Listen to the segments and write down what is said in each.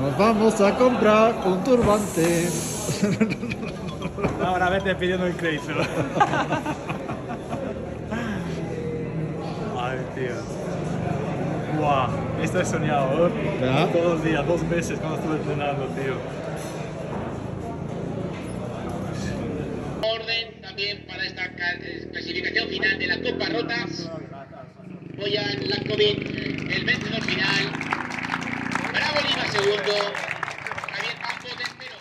Nos vamos a comprar un turbante. Ahora vete pidiendo el crédito. Ay, tío. Buah, esto he soñado, ¿eh? ¿Ya? Todos los días, 2 meses cuando estuve entrenando, tío. Orden también para esta clasificación final de la Copa Rotax. Boyan Latkovic, el vencedor final. Bravo Lima segundo. Javier Campos tercero.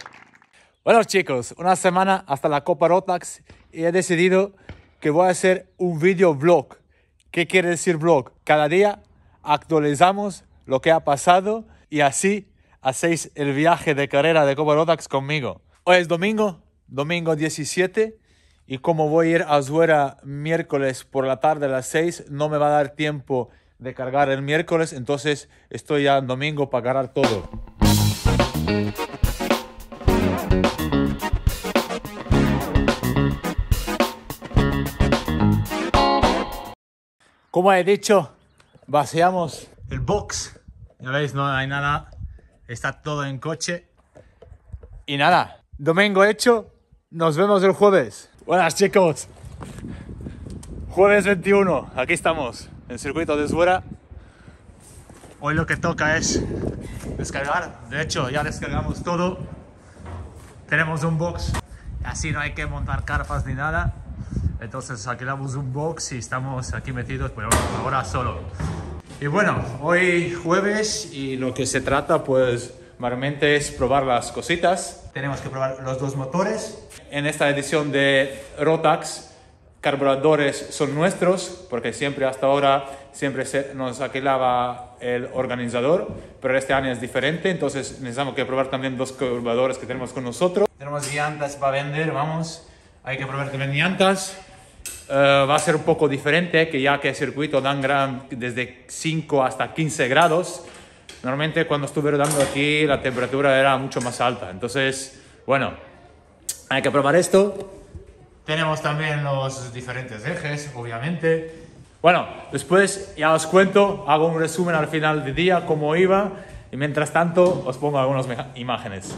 Bueno chicos, una semana hasta la Copa Rotax y he decidido que voy a hacer un video vlog. ¿Qué quiere decir vlog? Cada día actualizamos lo que ha pasado y así hacéis el viaje de carrera de Copa Rotax conmigo. Hoy es domingo 17, y como voy a ir a Zuera miércoles por la tarde a las 6, no me va a dar tiempo de cargar el miércoles, entonces estoy ya en domingo para cargar todo. Como he dicho, vaciamos el box. Ya veis, no hay nada. Está todo en coche. Y nada, domingo hecho. Nos vemos el jueves. Buenas chicos. Jueves 21. Aquí estamos, en el circuito de Zuera. Hoy lo que toca es descargar. De hecho, ya descargamos todo. Tenemos un box. Así no hay que montar carpas ni nada. Entonces alquilamos un box y estamos aquí metidos, pero ahora solo. Y bueno, hoy jueves y lo que se trata pues mayormente es probar las cositas. Tenemos que probar los 2 motores. En esta edición de Rotax, carburadores son nuestros, porque siempre hasta ahora nos alquilaba el organizador, pero este año es diferente, entonces necesitamos que probar también 2 carburadores que tenemos con nosotros. Tenemos llantas para vender, vamos. Hay que probar también llantas. Va a ser un poco diferente, que ya que el circuito dan desde 5 hasta 15 grados. Normalmente cuando estuve rodando aquí la temperatura era mucho más alta. Entonces, bueno, hay que probar esto. Tenemos también los diferentes ejes, obviamente. Bueno, después ya os cuento, hago un resumen al final del día, cómo iba. Y mientras tanto, os pongo algunas imágenes.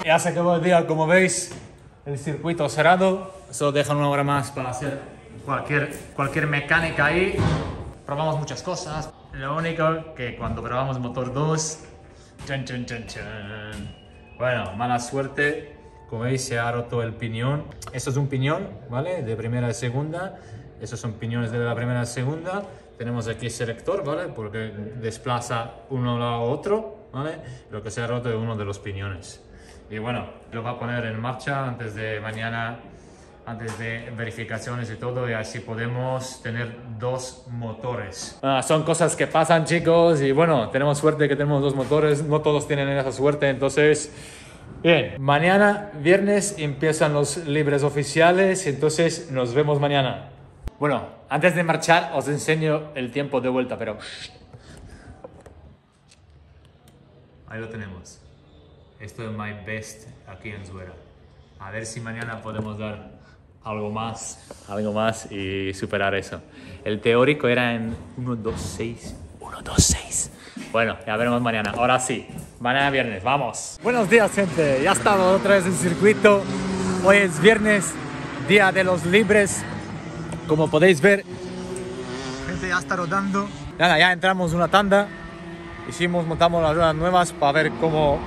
Ya se acabó el día, como veis, el circuito cerrado. Solo dejan 1 hora más para hacer cualquier mecánica ahí. Probamos muchas cosas. Lo único que cuando probamos motor 2, bueno, mala suerte. Como veis, se ha roto el piñón. Esto es un piñón, ¿vale? De primera y segunda. Estos son piñones de la primera y segunda. Tenemos aquí selector, ¿vale? Porque desplaza uno a otro, ¿vale? Lo que se ha roto es uno de los piñones. Y bueno, lo va a poner en marcha antes de mañana, antes de verificaciones y todo, y así podemos tener 2 motores. Son cosas que pasan, chicos, y bueno, tenemos suerte que tenemos 2 motores, no todos tienen esa suerte, entonces, bien. Mañana, viernes, empiezan los libres oficiales, entonces nos vemos mañana. Bueno, antes de marchar os enseño el tiempo de vuelta, pero... Ahí lo tenemos. Esto es my best aquí en Zuera. A ver si mañana podemos dar algo más y superar eso. El teórico era en 1.26. Bueno, ya veremos mañana. Ahora sí, mañana viernes, vamos. Buenos días, gente. Ya estamos otra vez en circuito. Hoy es viernes, día de los libres. Como podéis ver, gente ya está rodando. Nada, ya entramos en una tanda. Montamos las ruedas nuevas para ver cómo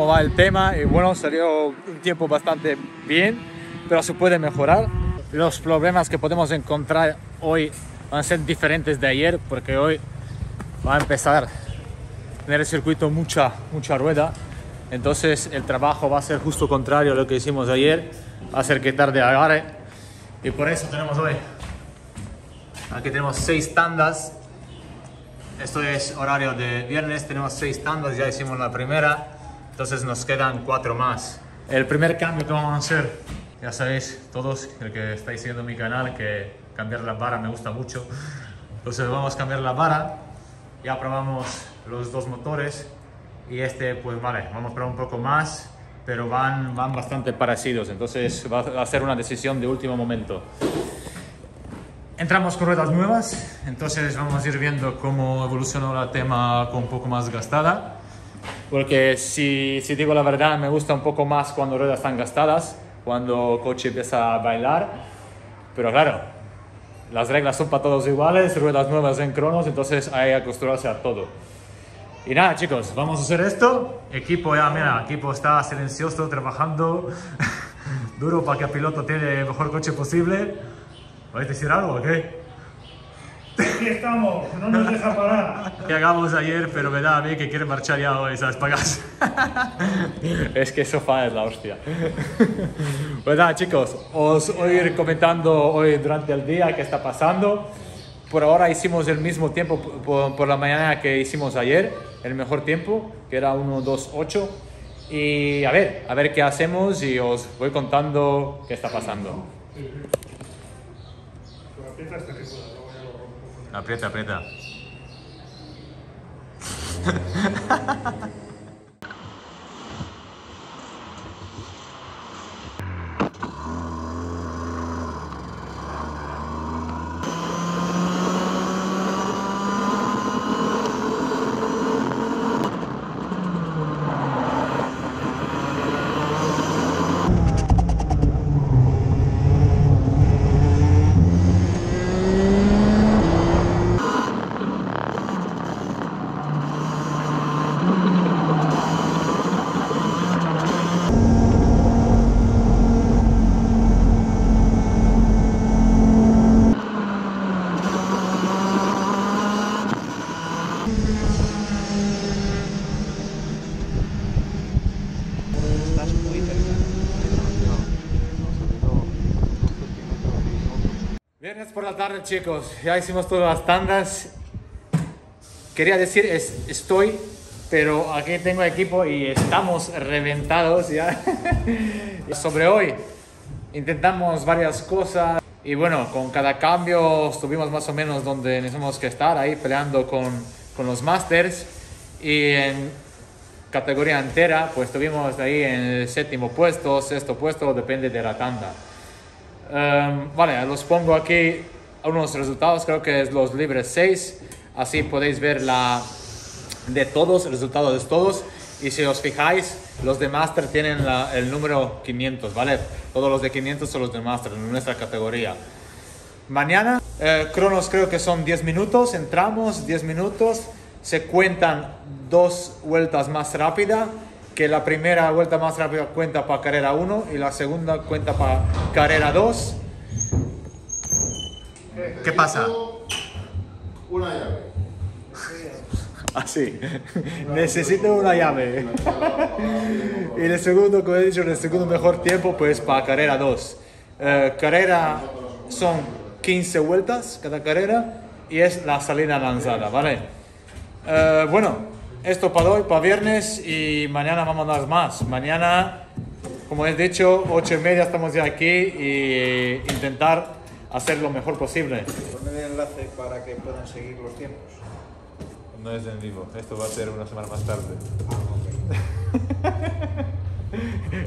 va el tema, y bueno, salió un tiempo bastante bien, pero se puede mejorar. Los problemas que podemos encontrar hoy van a ser diferentes de ayer, porque hoy va a empezar a tener el circuito mucha rueda, entonces el trabajo va a ser justo contrario a lo que hicimos ayer, va a ser quitar de agarre, y por eso tenemos hoy, aquí tenemos 6 tandas. Esto es horario de viernes, tenemos 6 tandas, ya hicimos la primera. Entonces nos quedan 4 más. El primer cambio que vamos a hacer, ya sabéis todos, el que estáis siguiendo mi canal, que cambiar la vara me gusta mucho. Entonces vamos a cambiar la vara. Ya probamos los 2 motores. y este pues vale, vamos a esperar un poco más, pero van bastante parecidos, entonces va a ser una decisión de último momento. Entramos con ruedas nuevas, entonces vamos a ir viendo cómo evoluciona la tema con un poco más gastada, porque si digo la verdad me gusta un poco más cuando ruedas están gastadas, cuando el coche empieza a bailar, pero claro, las reglas son para todos iguales, ruedas nuevas en cronos, entonces hay que acostumbrarse a todo. Y nada chicos, vamos a hacer esto, equipo ya, mira, equipo está silencioso, trabajando duro para que el piloto tenga el mejor coche posible. ¿Vais a decir algo o qué? Aquí estamos, no nos deja parar. Que hagamos ayer, pero me da a mí que quiere marchar ya hoy, ¿sabes? Para casa. Es que sofá es la hostia. Pues nada, chicos, os voy a ir comentando hoy durante el día qué está pasando. Por ahora hicimos el mismo tiempo por la mañana que hicimos ayer, el mejor tiempo, que era 1:28. Y a ver qué hacemos y os voy contando qué está pasando. Aprieta hasta que pueda, luego ya lo rompo. Aprieta, aprieta. Estás muy cerca. Viernes por la tarde, chicos, ya hicimos todas las tandas. Quería decir estoy, pero aquí tengo equipo y estamos reventados ya. Sobre hoy intentamos varias cosas y bueno, con cada cambio estuvimos más o menos donde necesitamos que estar, ahí peleando con los Masters, y en categoría entera pues estuvimos ahí en el séptimo puesto, sexto puesto, depende de la tanda. Vale, los pongo aquí unos resultados, creo que es los libres 6, así podéis ver de todos, el resultado de todos, y si os fijáis, los de Master tienen el número 500, ¿vale? Todos los de 500 son los de Master en nuestra categoría. Mañana, cronos creo que son 10 minutos, entramos 10 minutos, se cuentan 2 vueltas más rápidas, que la primera vuelta más rápida cuenta para carrera 1 y la segunda cuenta para carrera 2. ¿Qué pasa? Una llave. Así, necesito una llave. Y el segundo, como he dicho, el segundo mejor tiempo pues para carrera 2. Carrera son 15 vueltas cada carrera y es la salida lanzada, ¿vale? Bueno, esto para hoy, para viernes, y mañana vamos a dar más. Mañana, como he dicho, 8:30 estamos ya aquí y intentar hacer lo mejor posible. Ponme el enlace para que puedan seguir los tiempos. No es en vivo, esto va a ser una semana más tarde.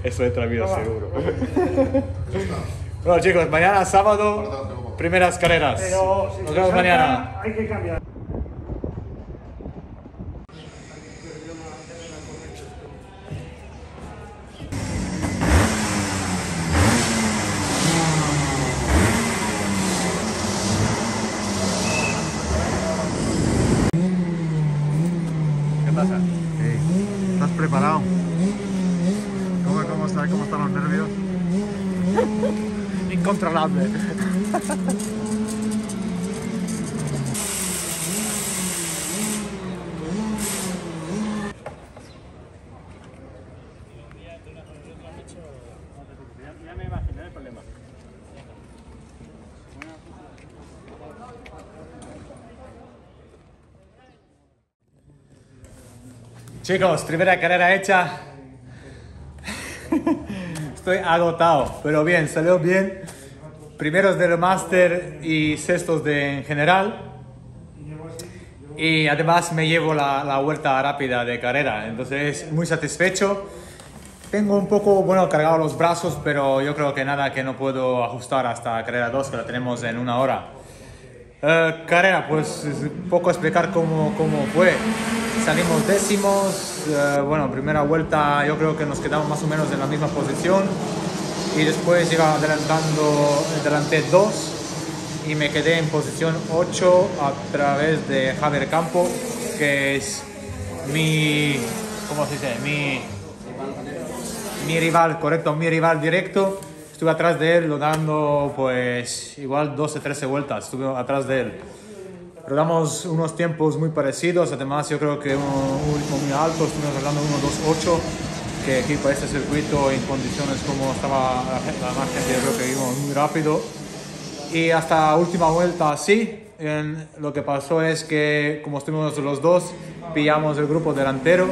Eso entra bien seguro. Bueno chicos, mañana sábado, primeras carreras. Pero si Nos se vemos salta, mañana. hay que cambiar. ¿Qué pasa? ¿Estás preparado? ¿Cómo están los nervios? Incontrolable. Ya me imaginé el problema. Chicos, primera carrera hecha. Estoy agotado, pero bien, salió bien. Primeros del Master y sextos en general. y además me llevo la vuelta rápida de carrera, entonces muy satisfecho. Tengo un poco, bueno, cargado los brazos, pero yo creo que nada que no puedo ajustar hasta carrera 2, que la tenemos en 1 hora. Carrera, pues un poco explicar cómo fue. Salimos décimos, bueno, primera vuelta yo creo que nos quedamos más o menos en la misma posición y después iba adelanté 2 y me quedé en posición 8 a través de Javier Campo, que es mi, ¿cómo se dice? Mi rival, correcto, mi rival directo. Estuve atrás de él dando pues igual 12-13 vueltas, estuve atrás de él. Rodamos unos tiempos muy parecidos, además yo creo que un ritmo muy alto, estuvimos hablando de 1.28, que aquí para este circuito en condiciones como estaba la margen, yo creo que íbamos muy rápido. Y hasta última vuelta sí, lo que pasó es que como estuvimos los dos, pillamos el grupo delantero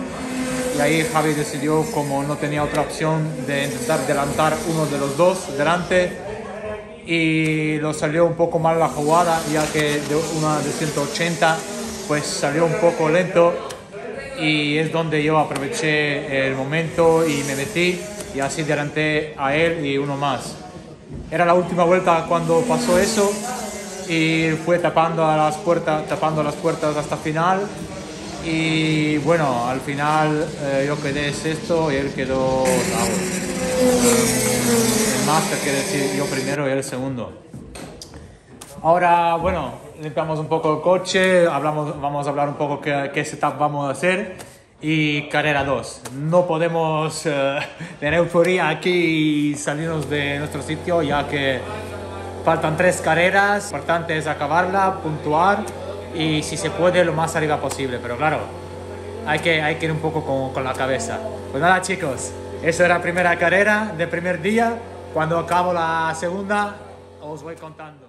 y ahí Javi decidió, como no tenía otra opción, de intentar adelantar uno de los dos delante. Y lo salió un poco mal la jugada, ya que de una de 180 pues salió un poco lento y es donde yo aproveché el momento y me metí y así adelanté a él y uno más. Era la última vuelta cuando pasó eso y fue tapando las puertas hasta final y bueno, al final yo quedé sexto y él quedó octavo. El máster quiere decir yo primero y él segundo. Ahora, bueno, limpiamos un poco el coche, vamos a hablar un poco qué setup vamos a hacer y carrera 2. No podemos tener euforia aquí y salirnos de nuestro sitio, ya que faltan 3 carreras. Lo importante es acabarla, puntuar y si se puede lo más arriba posible, pero claro, hay que ir un poco con la cabeza. Pues nada chicos, eso era la primera carrera del primer día. Cuando acabo la segunda os voy contando.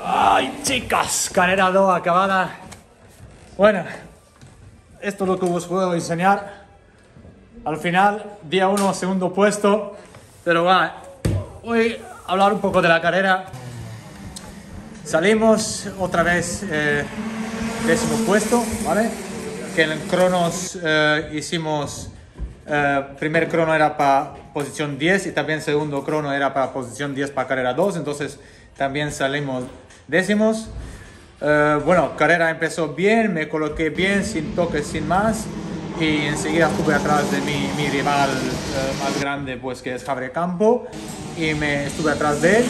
Ay chicas, carrera 2 acabada. Bueno, esto es lo que os puedo enseñar. Al final, día 1, segundo puesto. Pero voy a hablar un poco de la carrera. Salimos otra vez décimo puesto, ¿vale? Que en cronos hicimos, primer crono era para posición 10 y también segundo crono era para posición 10 para carrera 2, entonces también salimos décimos. Bueno, carrera empezó bien, me coloqué bien, sin toques, sin más. Y enseguida estuve atrás de mi rival más grande, pues que es Javier Campo, y me estuve atrás de él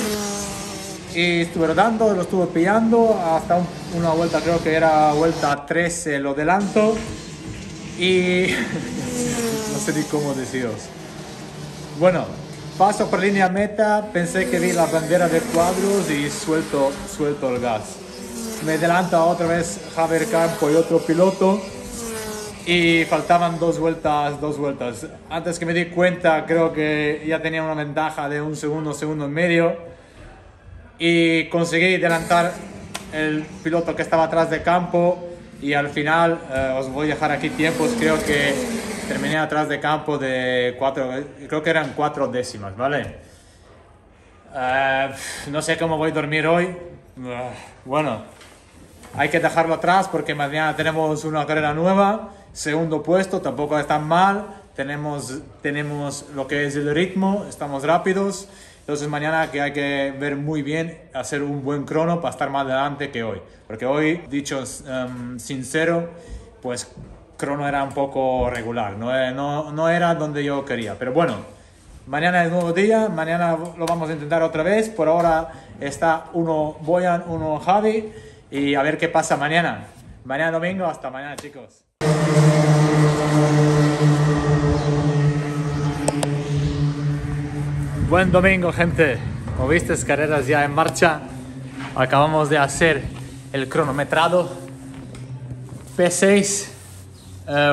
y estuve rodando, lo estuve pillando hasta una vuelta, creo que era vuelta 13, lo adelanto y no sé ni cómo deciros. Bueno, paso por línea meta, pensé que vi la bandera de cuadros y suelto el gas. Me adelanta otra vez Javier Campo y otro piloto. Y faltaban dos vueltas. Antes que me di cuenta, creo que ya tenía una ventaja de un segundo y medio. Y conseguí adelantar el piloto que estaba atrás de Campo. Y al final, os voy a dejar aquí tiempos, creo que terminé atrás de Campo de 4, creo que eran 4 décimas, ¿vale? No sé cómo voy a dormir hoy. Bueno, hay que dejarlo atrás porque mañana tenemos una carrera nueva. Segundo puesto, tampoco es tan mal. Tenemos lo que es el ritmo, estamos rápidos. Entonces mañana que hay que ver muy bien, hacer un buen crono para estar más adelante que hoy. Porque hoy, dicho sincero, pues crono era un poco regular. No era donde yo quería. Pero bueno, mañana es nuevo día. Mañana lo vamos a intentar otra vez. Por ahora está uno Boyan, uno Javi. Y a ver qué pasa mañana. Mañana domingo, hasta mañana chicos. Buen domingo gente, como viste, carreras ya en marcha. Acabamos de hacer el cronometrado P6,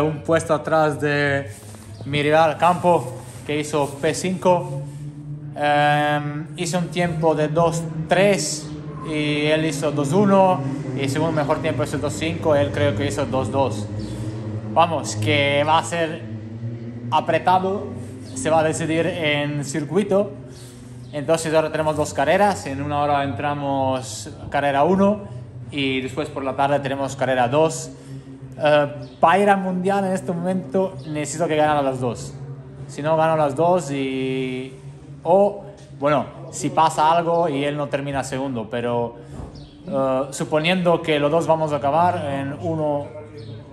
un puesto atrás de mi rival Campo que hizo P5. Hice un tiempo de 2.3 y él hizo 2.1 y segundo mejor tiempo hizo 2.5, él creo que hizo 2.2. Vamos, que va a ser apretado, se va a decidir en circuito. Entonces ahora tenemos 2 carreras, en una hora entramos carrera 1 y después por la tarde tenemos carrera 2. Para ir al mundial en este momento necesito que ganen las 2. Si no gano las 2 o bueno, si pasa algo y él no termina segundo, pero suponiendo que los dos vamos a acabar en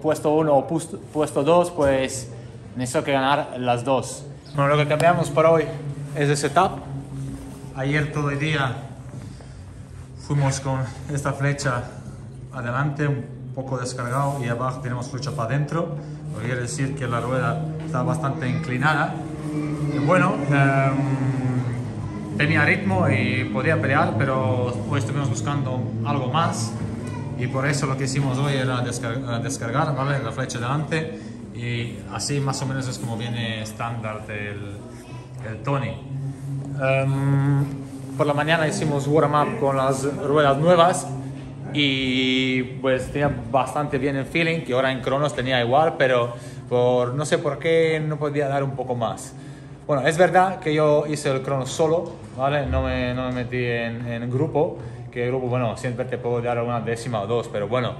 puesto 1 o puesto 2, pues necesito que ganar las 2. Bueno, lo que cambiamos para hoy es el setup. Ayer todo el día fuimos con esta flecha adelante, un poco descargado, y abajo tenemos flecha para adentro. Lo que quiere decir que la rueda está bastante inclinada. Y bueno, tenía ritmo y podía pelear, pero hoy estuvimos buscando algo más. Y por eso lo que hicimos hoy era descargar, ¿vale?, la flecha delante. Y así más o menos es como viene estándar el Tony. Por la mañana hicimos warm-up con las ruedas nuevas y pues tenía bastante bien el feeling, que ahora en cronos tenía igual, pero no sé por qué no podía dar un poco más. Bueno, es verdad que yo hice el cronos solo, ¿vale? No me metí en grupo, que el grupo, bueno, siempre te puedo dar una décima o 2, pero bueno.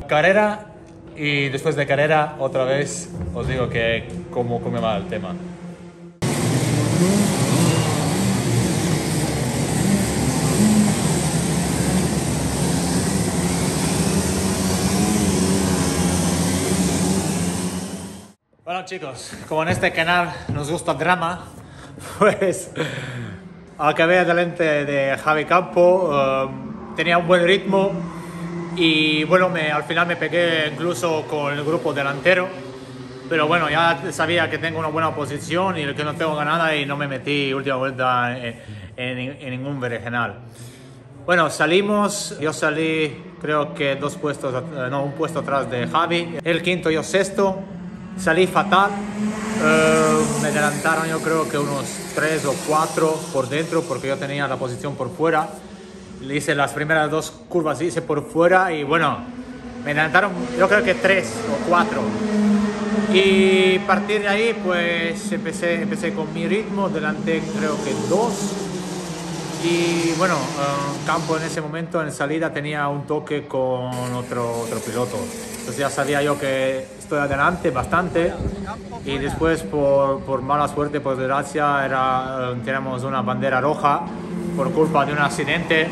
Carrera, y después de carrera otra vez os digo que cómo me va el tema. Bueno chicos, como en este canal nos gusta drama, pues acabé delante de Javi Campo, tenía un buen ritmo y bueno, al final me pegué incluso con el grupo delantero, pero bueno, ya sabía que tengo una buena posición y que no tengo ganada y no me metí última vuelta en ningún berenjenal. Bueno, salimos, yo salí creo que un puesto atrás de Javi, el quinto yo sexto. Salí fatal, me adelantaron yo creo que unos 3 o 4 por dentro porque yo tenía la posición por fuera. Le hice las primeras 2 curvas, hice por fuera y bueno, me adelantaron yo creo que 3 o 4. Y a partir de ahí pues empecé con mi ritmo, delante creo que 2. Y bueno, Campo en ese momento en salida tenía un toque con otro piloto. Entonces ya sabía yo que estoy adelante bastante. Y después por mala suerte, por desgracia, tenemos una bandera roja por culpa de un accidente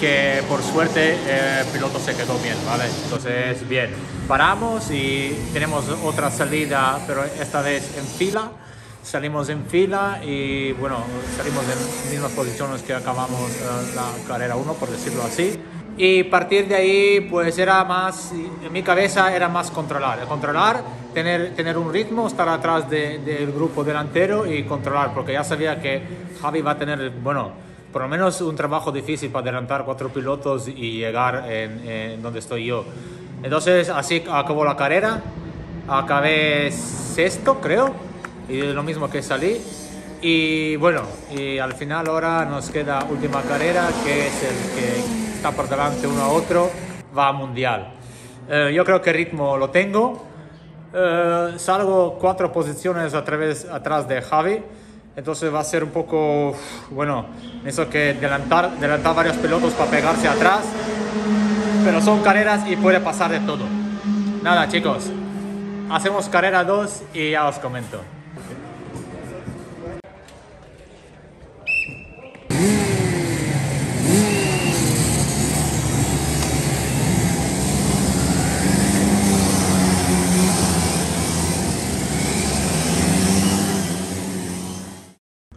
que por suerte el piloto se quedó bien, ¿vale? Entonces bien, paramos y tenemos otra salida, pero esta vez en fila. Salimos en fila y bueno, salimos en mismas posiciones que acabamos la carrera 1, por decirlo así. Y a partir de ahí, pues era más, en mi cabeza era más controlar, tener un ritmo, estar atrás del grupo delantero y controlar, porque ya sabía que Javi va a tener, bueno, por lo menos un trabajo difícil para adelantar 4 pilotos y llegar en donde estoy yo. Entonces así acabó la carrera, acabé sexto creo. Y lo mismo que salí y bueno, y al final ahora nos queda última carrera, que es el que está por delante uno a otro, va a mundial. Yo creo que el ritmo lo tengo, salgo 4 posiciones atrás de Javi, entonces va a ser un poco, bueno, eso que adelantar varios pilotos para pegarse atrás, pero son carreras y puede pasar de todo. Nada chicos, hacemos carrera 2 y ya os comento.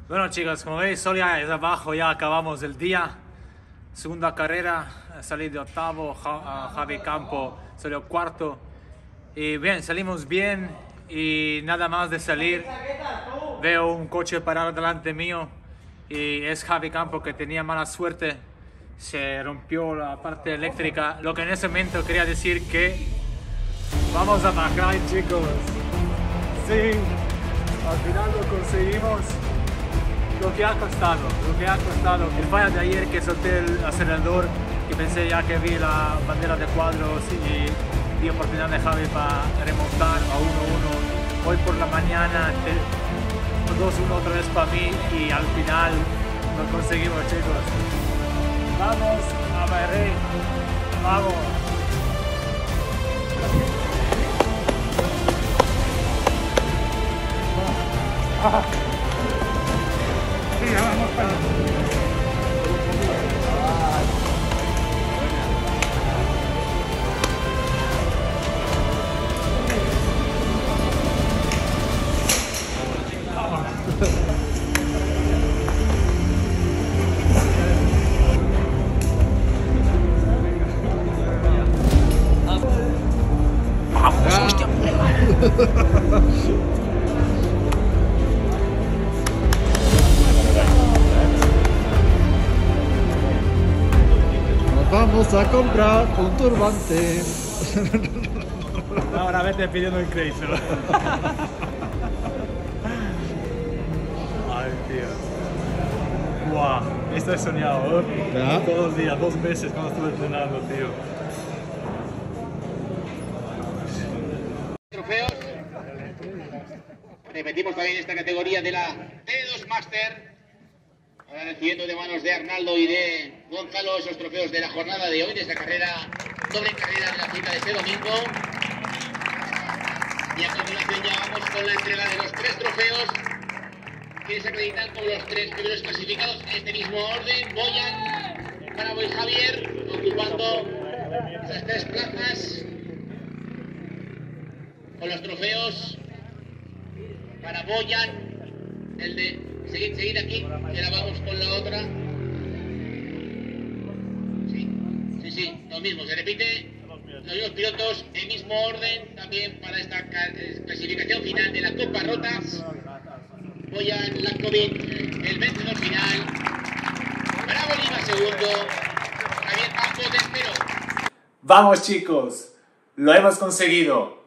Bueno chicos, como veis, sol ya es abajo, ya acabamos el día. Segunda carrera, salí de octavo, Javi Campo salió cuarto. Y bien, salimos bien y nada más de salir, veo un coche parado delante mío y es Javi Campo, que tenía mala suerte. Se rompió la parte eléctrica, lo que en ese momento quería decir que vamos a bajar chicos. Sí, al final lo conseguimos. lo que ha costado, el fallo de ayer que solté el acelerador, que pensé ya que vi la bandera de cuadros y di oportunidad de Javi para remontar a 1-1. Hoy por la mañana 2-1 otra vez para mí y al final lo conseguimos, chicos. Vamos a Bahrein, vamos. Sí, ya vamos para allá. Nos vamos a comprar un turbante. Ahora vete pidiendo el crédito. Ay, tío. Buah, esto he soñado, ¿eh? ¿Ya? Todos los días, 2 meses cuando estuve entrenando, tío. Trofeos. Repetimos también esta categoría de la T2 Master. Ahora recibiendo de manos de Arnaldo y de Gonzalo esos trofeos de la jornada de hoy, de esta carrera, doble carrera de la cita de este domingo. Y a continuación ya vamos con la entrega de los 3 trofeos que se acreditan como los 3 primeros clasificados en este mismo orden. Boyan, Bravo y Javier ocupando esas 3 plazas con los trofeos para Boyan, el de seguir aquí, y ahora vamos con la otra. Sí, lo mismo, se repite, los mismos pilotos, el mismo orden, también para esta clasificación final de la Copa Rotas. Boyan Latkovic, el vencedor final. Bravo Lima segundo, Javier Campos tercero. Vamos, chicos, lo hemos conseguido.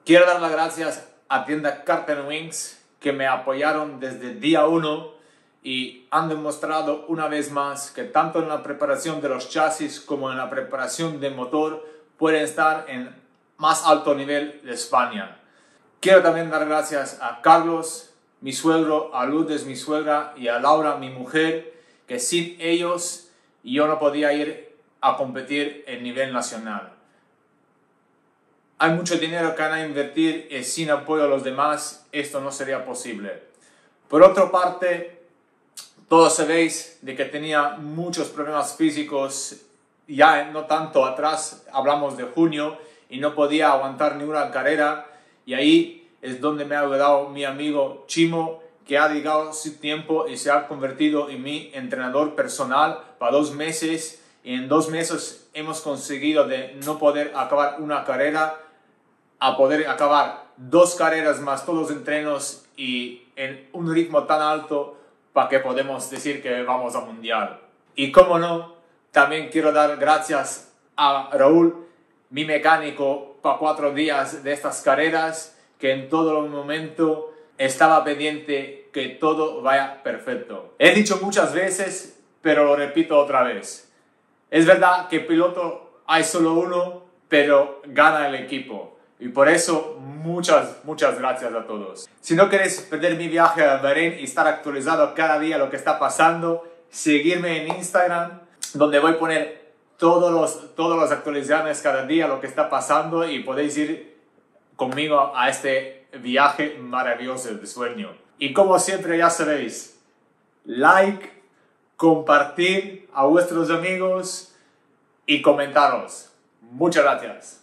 Quiero dar las gracias a tienda Carpenter Wings, que me apoyaron desde el día 1 y han demostrado una vez más que tanto en la preparación de los chasis como en la preparación del motor pueden estar en más alto nivel de España. Quiero también dar gracias a Carlos, mi suegro, a Lourdes, mi suegra, y a Laura, mi mujer, que sin ellos yo no podía ir a competir en nivel nacional. Hay mucho dinero que van a invertir y sin apoyo a los demás esto no sería posible. Por otra parte, todos sabéis de que tenía muchos problemas físicos ya no tanto atrás, hablamos de junio, y no podía aguantar ninguna carrera, y ahí es donde me ha ayudado mi amigo Chimo, que ha dedicado su tiempo y se ha convertido en mi entrenador personal para 2 meses, y en 2 meses hemos conseguido de no poder acabar una carrera a poder acabar 2 carreras más todos los entrenos y en un ritmo tan alto para que podamos decir que vamos a mundial. Y como no, también quiero dar gracias a Raúl, mi mecánico, para 4 días de estas carreras, que en todo momento estaba pendiente que todo vaya perfecto. He dicho muchas veces, pero lo repito otra vez. Es verdad que piloto hay solo uno, pero gana el equipo. Y por eso, muchas gracias a todos. Si no queréis perder mi viaje a Bahrein y estar actualizado cada día lo que está pasando, seguirme en Instagram, donde voy a poner todas las actualizaciones cada día, lo que está pasando, y podéis ir conmigo a este viaje maravilloso de sueño. Y como siempre ya sabéis, like, compartir a vuestros amigos y comentaros. Muchas gracias.